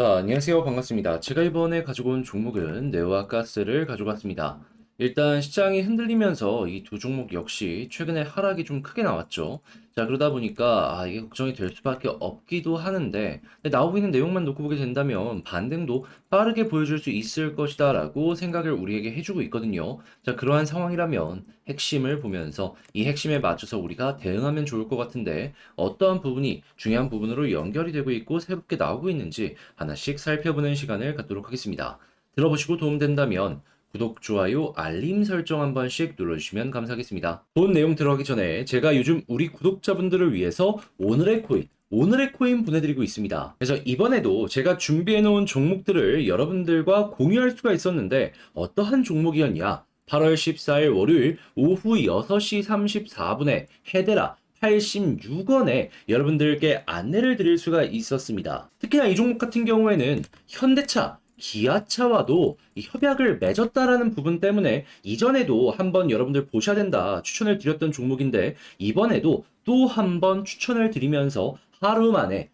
안녕하세요. 반갑습니다. 제가 이번에 가지고 온 종목은 네오아가스를 가지고 왔습니다. 일단 시장이 흔들리면서 이 두 종목 역시 최근에 하락이 좀 크게 나왔죠. 자, 그러다 보니까 이게 걱정이 될 수밖에 없기도 하는데 나오고 있는 내용만 놓고 보게 된다면 반등도 빠르게 보여줄 수 있을 것이다라고 생각을 우리에게 해주고 있거든요. 자, 그러한 상황이라면 핵심을 보면서 이 핵심에 맞춰서 우리가 대응하면 좋을 것 같은데 어떠한 부분이 중요한 부분으로 연결이 되고 있고 새롭게 나오고 있는지 하나씩 살펴보는 시간을 갖도록 하겠습니다. 들어보시고 도움된다면 구독, 좋아요, 알림 설정 한 번씩 눌러주시면 감사하겠습니다. 본 내용 들어가기 전에 제가 요즘 우리 구독자분들을 위해서 오늘의 코인 보내드리고 있습니다. 그래서 이번에도 제가 준비해놓은 종목들을 여러분들과 공유할 수가 있었는데 어떠한 종목이었냐? 8월 14일 월요일 오후 6시 34분에 헤데라 86원에 여러분들께 안내를 드릴 수가 있었습니다. 특히나 이 종목 같은 경우에는 현대차, 기아차와도 이 협약을 맺었다라는 부분 때문에 이전에도 한번 여러분들 보셔야 된다 추천을 드렸던 종목인데 이번에도 또 한번 추천을 드리면서 하루 만에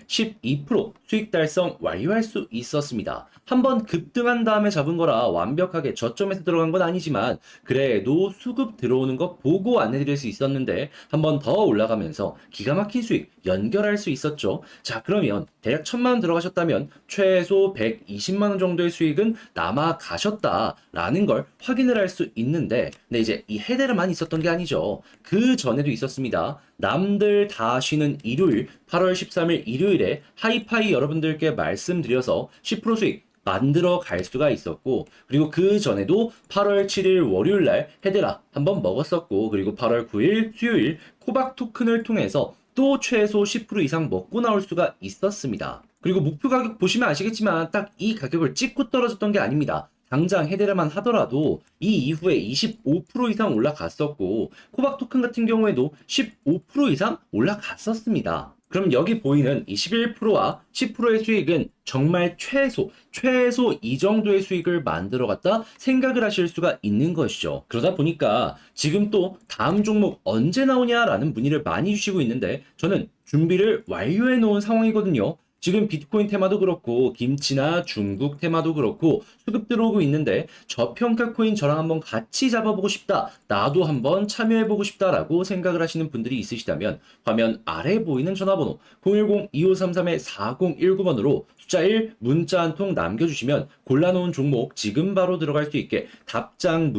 12% 수익 달성 완료할 수 있었습니다. 한번 급등한 다음에 잡은 거라 완벽하게 저점에서 들어간 건 아니지만 그래도 수급 들어오는 거 보고 안내드릴 수 있었는데 한번 더 올라가면서 기가 막힌 수익 연결할 수 있었죠. 자, 그러면 대략 1000만 원 들어가셨다면 최소 120만 원 정도의 수익은 남아 가셨다라는 걸 확인을 할 수 있는데 근데 이제 이 해대를만 있었던 게 아니죠. 그 전에도 있었습니다. 남들 다 쉬는 일요일 8월 13일 일요일에 하이파이 여러분들께 말씀드려서 10% 수익 만들어 갈 수가 있었고 그리고 그 전에도 8월 7일 월요일 날 헤데라 한번 먹었었고 그리고 8월 9일 수요일 코박 토큰을 통해서 또 최소 10% 이상 먹고 나올 수가 있었습니다. 그리고 목표 가격 보시면 아시겠지만 딱 이 가격을 찍고 떨어졌던 게 아닙니다. 당장 헤데라만 하더라도 이 이후에 25% 이상 올라갔었고 코박 토큰 같은 경우에도 15% 이상 올라갔었습니다. 그럼 여기 보이는 이 11%와 10%의 수익은 정말 최소 이 정도의 수익을 만들어 갔다 생각을 하실 수가 있는 것이죠. 그러다 보니까 지금 또 다음 종목 언제 나오냐라는 문의를 많이 주시고 있는데 저는 준비를 완료해 놓은 상황이거든요. 지금 비트코인 테마도 그렇고 김치나 중국 테마도 그렇고 수급 들어오고 있는데 저평가 코인 저랑 한번 같이 잡아보고 싶다. 나도 한번 참여해보고 싶다라고 생각을 하시는 분들이 있으시다면 화면 아래 보이는 전화번호 010-2533-4019번으로 숫자 1 문자 한 통 남겨주시면 골라놓은 종목 지금 바로 들어갈 수 있게 답장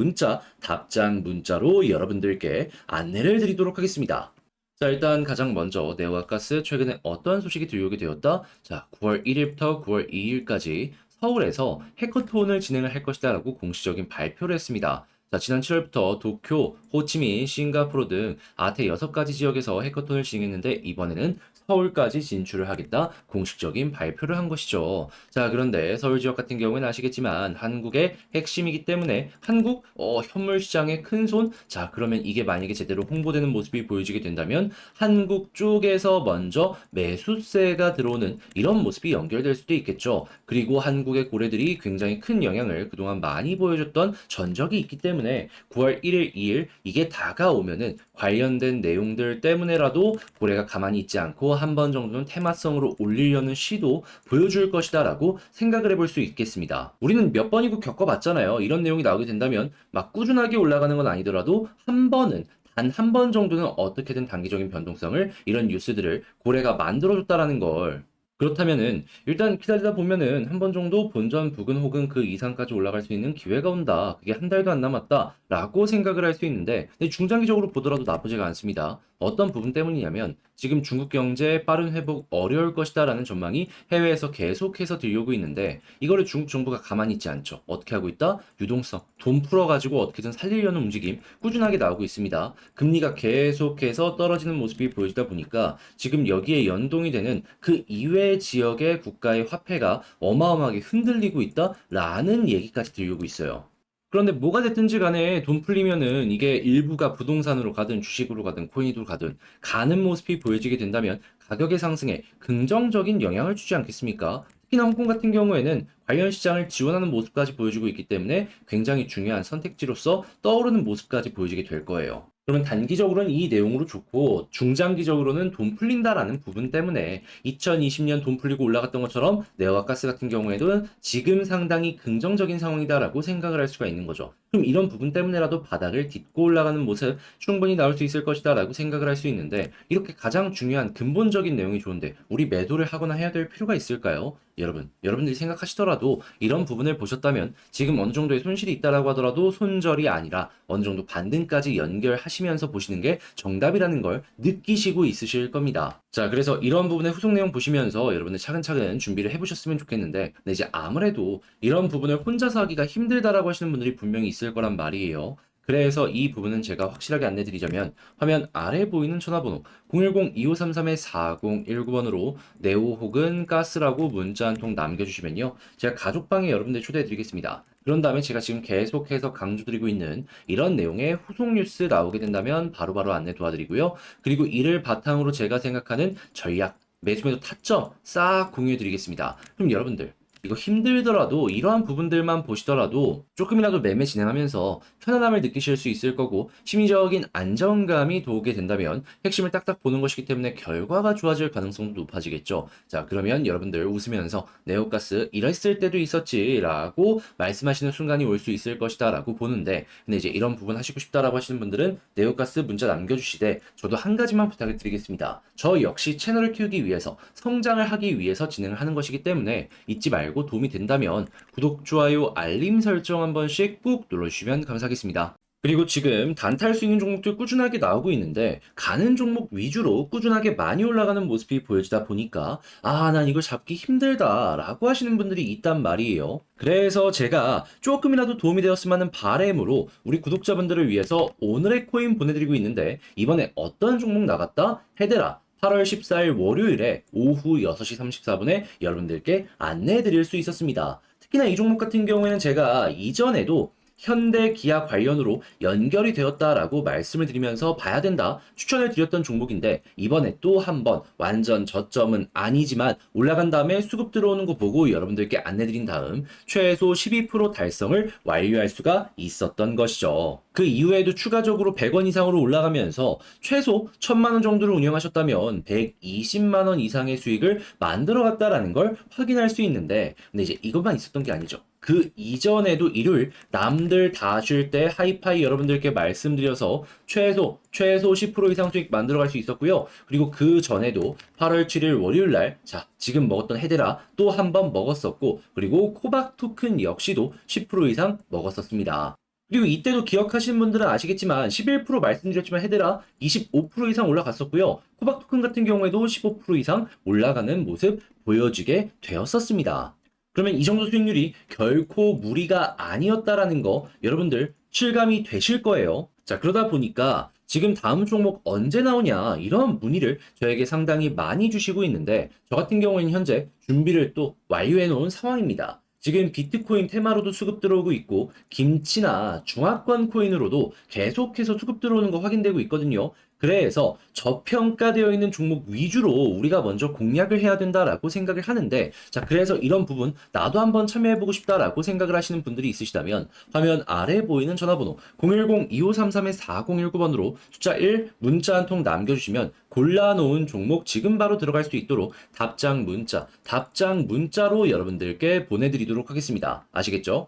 문자로 여러분들께 안내를 드리도록 하겠습니다. 자, 일단 가장 먼저 네오아가스 최근에 어떠한 소식이 들려오게 되었다? 자, 9월 1일부터 9월 2일까지 서울에서 해커톤을 진행을 할 것이다라고 공식적인 발표를 했습니다. 자, 지난 7월부터 도쿄, 호치민, 싱가포르 등 아태 6가지 지역에서 해커톤을 진행했는데 이번에는 서울까지 진출을 하겠다 공식적인 발표를 한 것이죠. 자, 그런데 서울 지역 같은 경우는 아시겠지만 한국의 핵심이기 때문에 한국 현물 시장의 큰 손. 자, 그러면 이게 만약에 제대로 홍보되는 모습이 보여지게 된다면 한국 쪽에서 먼저 매수세가 들어오는 이런 모습이 연결될 수도 있겠죠. 그리고 한국의 고래들이 굉장히 큰 영향을 그동안 많이 보여줬던 전적이 있기 때문에 9월 1일, 2일 이게 다가오면은 관련된 내용들 때문에라도 고래가 가만히 있지 않고 한 번 정도는 테마성으로 올리려는 시도 보여줄 것이다라고 생각을 해볼 수 있겠습니다. 우리는 몇 번이고 겪어봤잖아요. 이런 내용이 나오게 된다면 막 꾸준하게 올라가는 건 아니더라도 한 번은 단 한 번 정도는 어떻게든 단기적인 변동성을 이런 뉴스들을 고래가 만들어줬다라는 걸 그렇다면은 일단 기다리다 보면은 한 번 정도 본전 부근 혹은 그 이상까지 올라갈 수 있는 기회가 온다. 그게 한 달도 안 남았다라고 생각을 할 수 있는데 근데 중장기적으로 보더라도 나쁘지가 않습니다. 어떤 부분 때문이냐면 지금 중국 경제 빠른 회복 어려울 것이다라는 전망이 해외에서 계속해서 들려오고 있는데 이거를 중국 정부가 가만히 있지 않죠. 어떻게 하고 있다? 유동성, 돈 풀어가지고 어떻게든 살리려는 움직임 꾸준하게 나오고 있습니다. 금리가 계속해서 떨어지는 모습이 보여지다 보니까 지금 여기에 연동이 되는 그 이외 지역의 국가의 화폐가 어마어마하게 흔들리고 있다라는 얘기까지 들려오고 있어요. 그런데 뭐가 됐든지 간에 돈 풀리면은 이게 일부가 부동산으로 가든 주식으로 가든 코인으로 가든 가는 모습이 보여지게 된다면 가격의 상승에 긍정적인 영향을 주지 않겠습니까? 특히나 홍콩 같은 경우에는 관련 시장을 지원하는 모습까지 보여주고 있기 때문에 굉장히 중요한 선택지로서 떠오르는 모습까지 보여지게 될 거예요. 그러면 단기적으로는 이 내용으로 좋고 중장기적으로는 돈 풀린다라는 부분 때문에 2020년 돈 풀리고 올라갔던 것처럼 네오와 가스 같은 경우에도 지금 상당히 긍정적인 상황이다라고 생각을 할 수가 있는 거죠. 그럼 이런 부분 때문에라도 바닥을 딛고 올라가는 모습 충분히 나올 수 있을 것이다라고 생각을 할 수 있는데 이렇게 가장 중요한 근본적인 내용이 좋은데 우리 매도를 하거나 해야 될 필요가 있을까요? 여러분들이 생각하시더라도 이런 부분을 보셨다면 지금 어느 정도의 손실이 있다라고 하더라도 손절이 아니라 어느 정도 반등까지 연결하시면서 보시는 게 정답이라는 걸 느끼시고 있으실 겁니다. 자, 그래서 이런 부분의 후속 내용 보시면서 여러분들 차근차근 준비를 해보셨으면 좋겠는데, 근데 이제 아무래도 이런 부분을 혼자서 하기가 힘들다라고 하시는 분들이 분명히 있을 거란 말이에요. 그래서 이 부분은 제가 확실하게 안내드리자면 화면 아래 보이는 전화번호 010-2533-4019번으로 네오 혹은 가스라고 문자 한 통 남겨주시면요. 제가 가족방에 여러분들 초대해드리겠습니다. 그런 다음에 제가 지금 계속해서 강조드리고 있는 이런 내용의 후속 뉴스 나오게 된다면 바로바로 안내 도와드리고요. 그리고 이를 바탕으로 제가 생각하는 전략, 매수매도 타점 싹 공유해드리겠습니다. 그럼 여러분들 이거 힘들더라도 이러한 부분들만 보시더라도 조금이라도 매매 진행하면서 편안함을 느끼실 수 있을 거고 심리적인 안정감이 도우게 된다면 핵심을 딱딱 보는 것이기 때문에 결과가 좋아질 가능성도 높아지겠죠. 자, 그러면 여러분들 웃으면서 네오가스 이랬을 때도 있었지 라고 말씀하시는 순간이 올 수 있을 것이다 라고 보는데, 근데 이제 이런 부분 하시고 싶다라고 하시는 분들은 네오가스 문자 남겨주시되 저도 한 가지만 부탁을 드리겠습니다. 저 역시 채널을 키우기 위해서 성장을 하기 위해서 진행을 하는 것이기 때문에 잊지 말고 도움이 된다면 구독, 좋아요, 알림 설정 한 번씩 꾹 눌러주시면 감사하겠습니다. 그리고 지금 단타할 수 있는 종목들 꾸준하게 나오고 있는데 가는 종목 위주로 꾸준하게 많이 올라가는 모습이 보여지다 보니까 난 이걸 잡기 힘들다 라고 하시는 분들이 있단 말이에요. 그래서 제가 조금이라도 도움이 되었으면 하는 바람으로 우리 구독자분들을 위해서 오늘의 코인 보내드리고 있는데 이번에 어떤 종목 나갔다? 헤데라 8월 14일 월요일에 오후 6시 34분에 여러분들께 안내해 드릴 수 있었습니다. 특히나 이 종목 같은 경우에는 제가 이전에도 현대 기아 관련으로 연결이 되었다라고 말씀을 드리면서 봐야 된다 추천을 드렸던 종목인데 이번에 또 한번 완전 저점은 아니지만 올라간 다음에 수급 들어오는 거 보고 여러분들께 안내드린 다음 최소 12% 달성을 완료할 수가 있었던 것이죠. 그 이후에도 추가적으로 100원 이상으로 올라가면서 최소 1000만 원 정도를 운영하셨다면 120만 원 이상의 수익을 만들어갔다라는 걸 확인할 수 있는데, 근데 이제 이것만 있었던 게 아니죠. 그 이전에도 일요일 남들 다 쉴 때 하이파이 여러분들께 말씀드려서 최소 10% 이상 수익 만들어갈 수 있었고요. 그리고 그 전에도 8월 7일 월요일 날 지금 먹었던 헤데라 또 한 번 먹었었고, 그리고 코박 토큰 역시도 10% 이상 먹었었습니다. 그리고 이때도 기억하시는 분들은 아시겠지만 11% 말씀드렸지만 헤데라 25% 이상 올라갔었고요. 코박 토큰 같은 경우에도 15% 이상 올라가는 모습 보여주게 되었었습니다. 그러면 이 정도 수익률이 결코 무리가 아니었다라는 거 여러분들 실감이 되실 거예요. 자, 그러다 보니까 지금 다음 종목 언제 나오냐 이런 문의를 저에게 상당히 많이 주시고 있는데 저 같은 경우에는 현재 준비를 또 완료해 놓은 상황입니다. 지금 비트코인 테마로도 수급 들어오고 있고 김치나 중화권 코인으로도 계속해서 수급 들어오는 거 확인되고 있거든요. 그래서 저평가되어 있는 종목 위주로 우리가 먼저 공략을 해야 된다라고 생각을 하는데, 자, 그래서 이런 부분 나도 한번 참여해보고 싶다라고 생각을 하시는 분들이 있으시다면 화면 아래 보이는 전화번호 010-2533-4019번으로 숫자 1 문자 한 통 남겨주시면 골라놓은 종목 지금 바로 들어갈 수 있도록 답장 문자로 여러분들께 보내드리도록 하겠습니다. 아시겠죠?